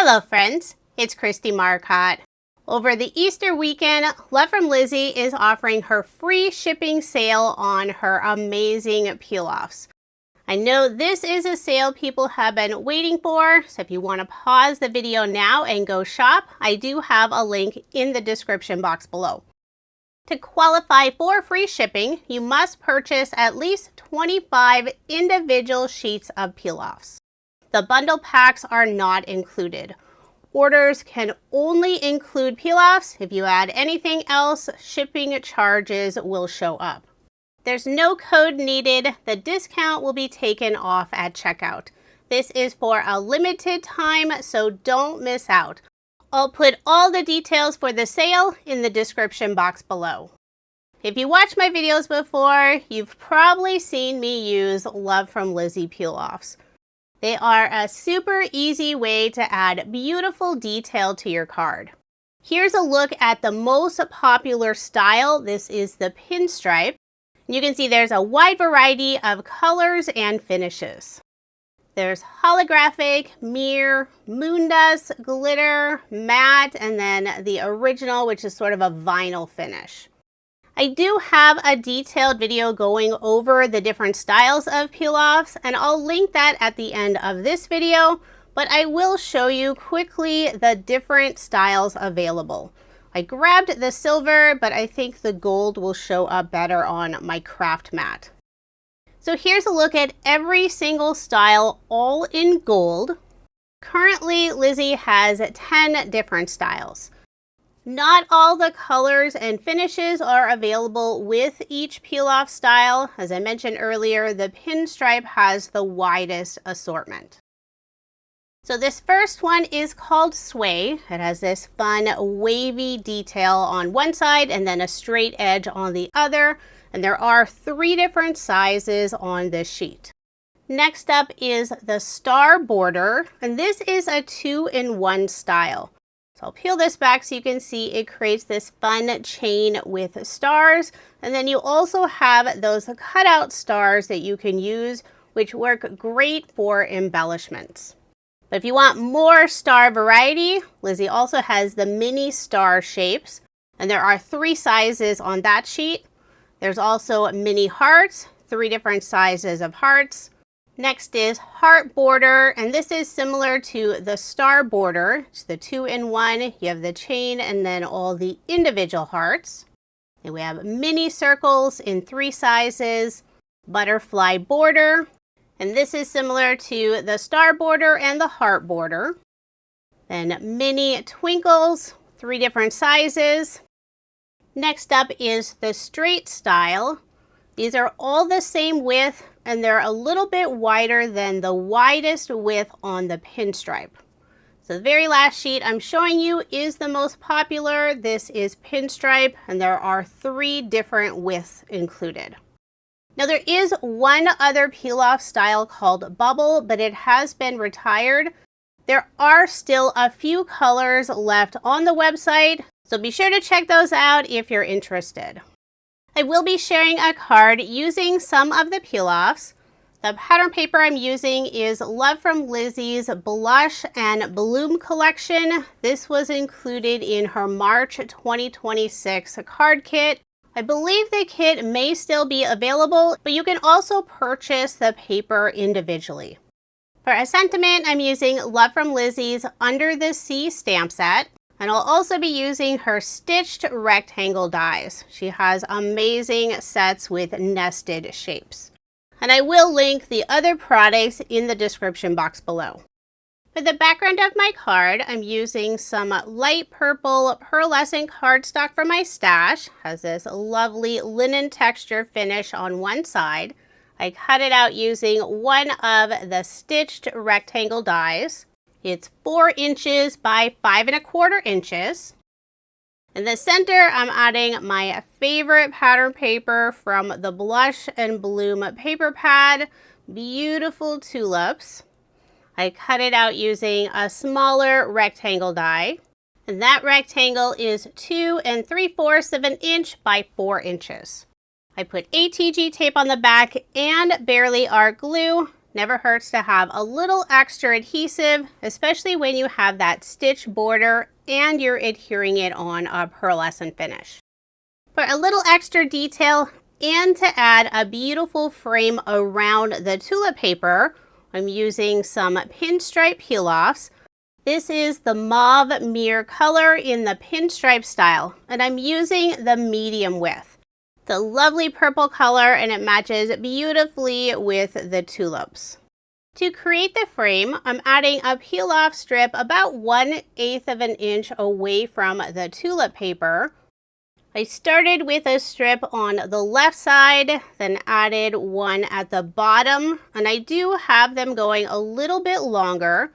Hello friends, it's Kristie Marcotte. Over the Easter weekend, Love from Lizi is offering her free shipping sale on her amazing peel-offs. I know this is a sale people have been waiting for, so if you want to pause the video now and go shop, I do have a link in the description box below. To qualify for free shipping, you must purchase at least 25 individual sheets of peel-offs. The bundle packs are not included. Orders can only include peel-offs. If you add anything else, shipping charges will show up. There's no code needed. The discount will be taken off at checkout. This is for a limited time, so don't miss out. I'll put all the details for the sale in the description box below. If you watched my videos before, you've probably seen me use Love from Lizi peel-offs. They are a super easy way to add beautiful detail to your card. Here's a look at the most popular style. This is the pinstripe. You can see there's a wide variety of colors and finishes. There's holographic, mirror, moon dust, glitter, matte, and then the original, which is sort of a vinyl finish. I do have a detailed video going over the different styles of peel-offs, and I'll link that at the end of this video, but I will show you quickly the different styles available. I grabbed the silver, but I think the gold will show up better on my craft mat. So here's a look at every single style, all in gold. Currently, Lizi has 10 different styles. Not all the colors and finishes are available with each peel-off style. As I mentioned earlier, the pinstripe has the widest assortment. So this first one is called Sway. It has this fun wavy detail on one side and then a straight edge on the other. And there are 3 different sizes on this sheet. Next up is the Star Border, and this is a 2-in-1 style. So I'll peel this back so you can see it creates this fun chain with stars. And then you also have those cutout stars that you can use, which work great for embellishments. But if you want more star variety, Lizi also has the mini star shapes. And there are 3 sizes on that sheet. There's also mini hearts, 3 different sizes of hearts. Next is Heart Border, and this is similar to the Star Border. It's the 2-in-1. You have the chain and then all the individual hearts. And we have mini circles in 3 sizes, Butterfly Border, and this is similar to the Star Border and the Heart Border. Then mini twinkles, 3 different sizes. Next up is the Straight style. These are all the same width, and they're a little bit wider than the widest width on the pinstripe. So the very last sheet I'm showing you is the most popular. This is pinstripe, and there are 3 different widths included. Now there is one other peel-off style called Bubble, but it has been retired. There are still a few colors left on the website, so be sure to check those out if you're interested. I will be sharing a card using some of the peel-offs. The pattern paper I'm using is Love from Lizi's Blush and Bloom collection. This was included in her March 2026 card kit. I believe the kit may still be available, but you can also purchase the paper individually. For a sentiment, I'm using Love from Lizi's Under the Sea stamp set. And I'll also be using her stitched rectangle dies. She has amazing sets with nested shapes. And I will link the other products in the description box below. For the background of my card, I'm using some light purple pearlescent cardstock from my stash. It has this lovely linen texture finish on one side. I cut it out using one of the stitched rectangle dies. It's 4 inches by 5¼ inches. In the center, I'm adding my favorite pattern paper from the Blush and Bloom paper pad, beautiful tulips. I cut it out using a smaller rectangle die. And that rectangle is 2 3/4 of an inch by 4 inches. I put ATG tape on the back and barely art glue. Never hurts to have a little extra adhesive, especially when you have that stitch border and you're adhering it on a pearlescent finish. For a little extra detail and to add a beautiful frame around the tulip paper, I'm using some pinstripe peel-offs. This is the mauve mirror color in the pinstripe style, and I'm using the medium width. It's a lovely purple color and it matches beautifully with the tulips. To create the frame, I'm adding a peel-off strip about 1/8 of an inch away from the tulip paper. I started with a strip on the left side, then added one at the bottom, and I do have them going a little bit longer.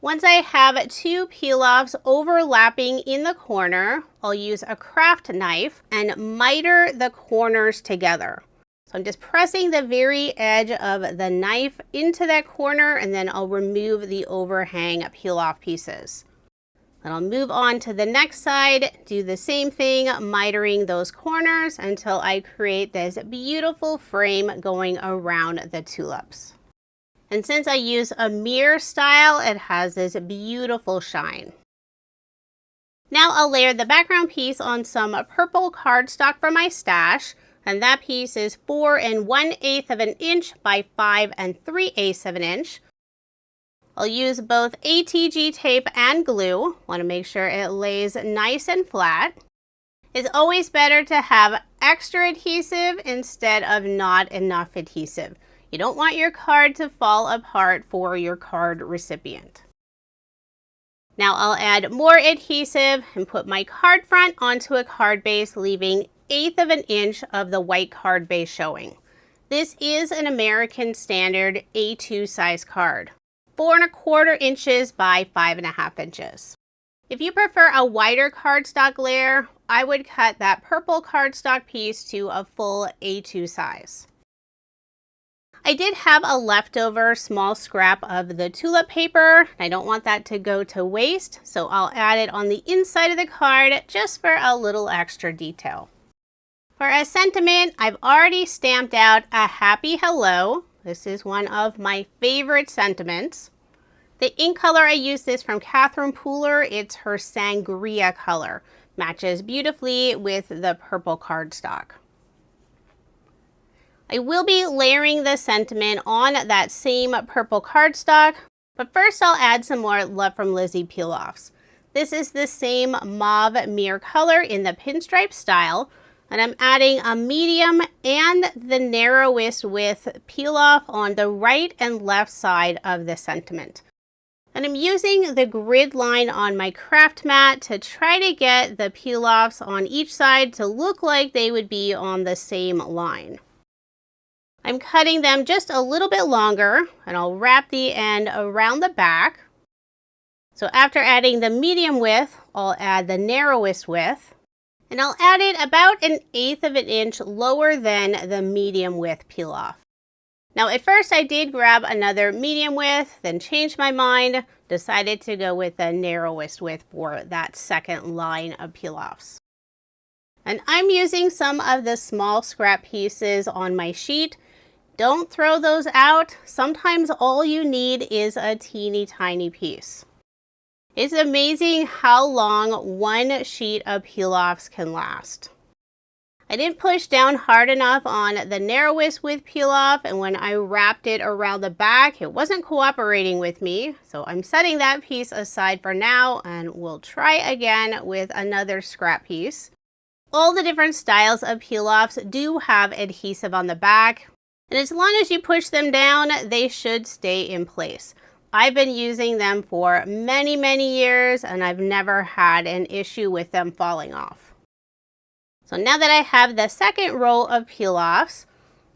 Once I have two peel-offs overlapping in the corner, I'll use a craft knife and miter the corners together. So I'm just pressing the very edge of the knife into that corner, and then I'll remove the overhang peel-off pieces. Then I'll move on to the next side, do the same thing, mitering those corners until I create this beautiful frame going around the tulips. And since I use a mirror style, it has this beautiful shine. Now I'll layer the background piece on some purple cardstock from my stash, and that piece is 4 1/8 of an inch by 5 3/8 of an inch. I'll use both ATG tape and glue. Want to make sure it lays nice and flat. It's always better to have extra adhesive instead of not enough adhesive. You don't want your card to fall apart for your card recipient. Now I'll add more adhesive and put my card front onto a card base, leaving 1/8 of an inch of the white card base showing. This is an American Standard A2 size card, 4 1/4 inches by 5 1/2 inches. If you prefer a wider cardstock layer, I would cut that purple cardstock piece to a full A2 size. I did have a leftover small scrap of the tulip paper. I don't want that to go to waste, so I'll add it on the inside of the card just for a little extra detail. For a sentiment, I've already stamped out a happy hello. This is one of my favorite sentiments. The ink color I used is from Catherine Pooler. It's her Sangria color. Matches beautifully with the purple cardstock. I will be layering the sentiment on that same purple cardstock, but first I'll add some more Love from Lizi peel-offs. This is the same mauve mirror color in the pinstripe style, and I'm adding a medium and the narrowest width peel-off on the right and left side of the sentiment. And I'm using the grid line on my craft mat to try to get the peel-offs on each side to look like they would be on the same line. I'm cutting them just a little bit longer, and I'll wrap the end around the back. So after adding the medium width, I'll add the narrowest width, and I'll add it about 1/8 of an inch lower than the medium width peel-off. Now at first I did grab another medium width, then changed my mind, decided to go with the narrowest width for that second line of peel-offs. And I'm using some of the small scrap pieces on my sheet. Don't throw those out. Sometimes all you need is a teeny tiny piece. It's amazing how long one sheet of peel-offs can last. I didn't push down hard enough on the narrowest width peel-off, and when I wrapped it around the back, it wasn't cooperating with me. So I'm setting that piece aside for now, and we'll try again with another scrap piece. All the different styles of peel-offs do have adhesive on the back, and as long as you push them down, they should stay in place. I've been using them for many, many years, and I've never had an issue with them falling off. So now that I have the second roll of peel-offs,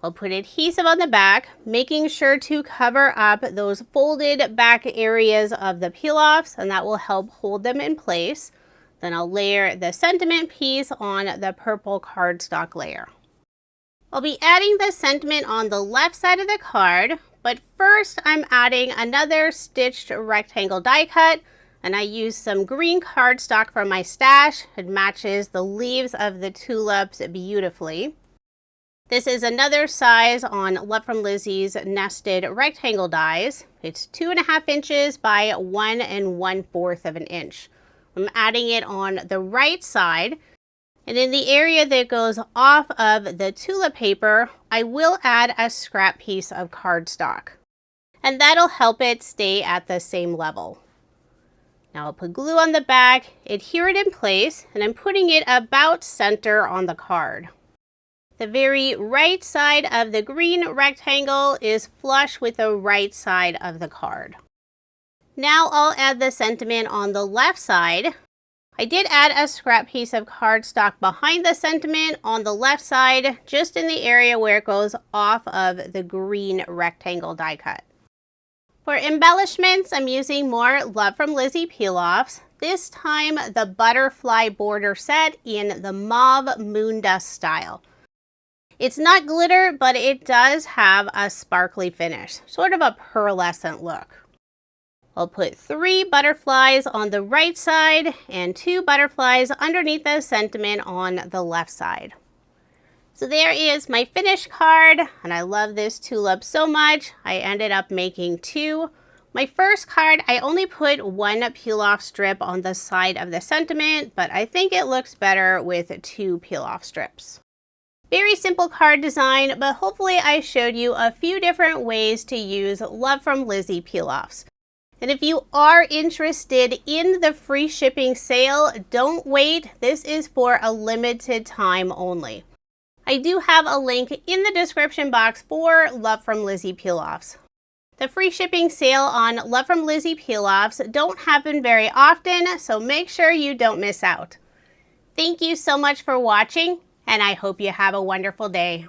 I'll put adhesive on the back, making sure to cover up those folded back areas of the peel-offs, and that will help hold them in place. Then I'll layer the sentiment piece on the purple cardstock layer. I'll be adding the sentiment on the left side of the card, but first I'm adding another stitched rectangle die cut, and I use some green cardstock from my stash. It matches the leaves of the tulips beautifully. This is another size on Love from Lizi's nested rectangle dies. It's 2.5 inches by 1 1/4 of an inch. I'm adding it on the right side, and in the area that goes off of the tulip paper, I will add a scrap piece of cardstock, and that'll help it stay at the same level. Now I'll put glue on the back, adhere it in place, and I'm putting it about center on the card. The very right side of the green rectangle is flush with the right side of the card. Now I'll add the sentiment on the left side. I did add a scrap piece of cardstock behind the sentiment on the left side, just in the area where it goes off of the green rectangle die cut. For embellishments, I'm using more Love from Lizi peel-offs. This time the butterfly border set in the mauve moon dust style. It's not glitter, but it does have a sparkly finish, sort of a pearlescent look. I'll put 3 butterflies on the right side and 2 butterflies underneath the sentiment on the left side. So there is my finished card, and I love this tulip so much, I ended up making 2. My first card, I only put 1 peel-off strip on the side of the sentiment, but I think it looks better with 2 peel-off strips. Very simple card design, but hopefully I showed you a few different ways to use Love from Lizi peel-offs. And if you are interested in the free shipping sale, don't wait. This is for a limited time only. I do have a link in the description box for Love from Lizi peel-offs. The free shipping sale on Love from Lizi peel-offs don't happen very often, so make sure you don't miss out. Thank you so much for watching, and I hope you have a wonderful day.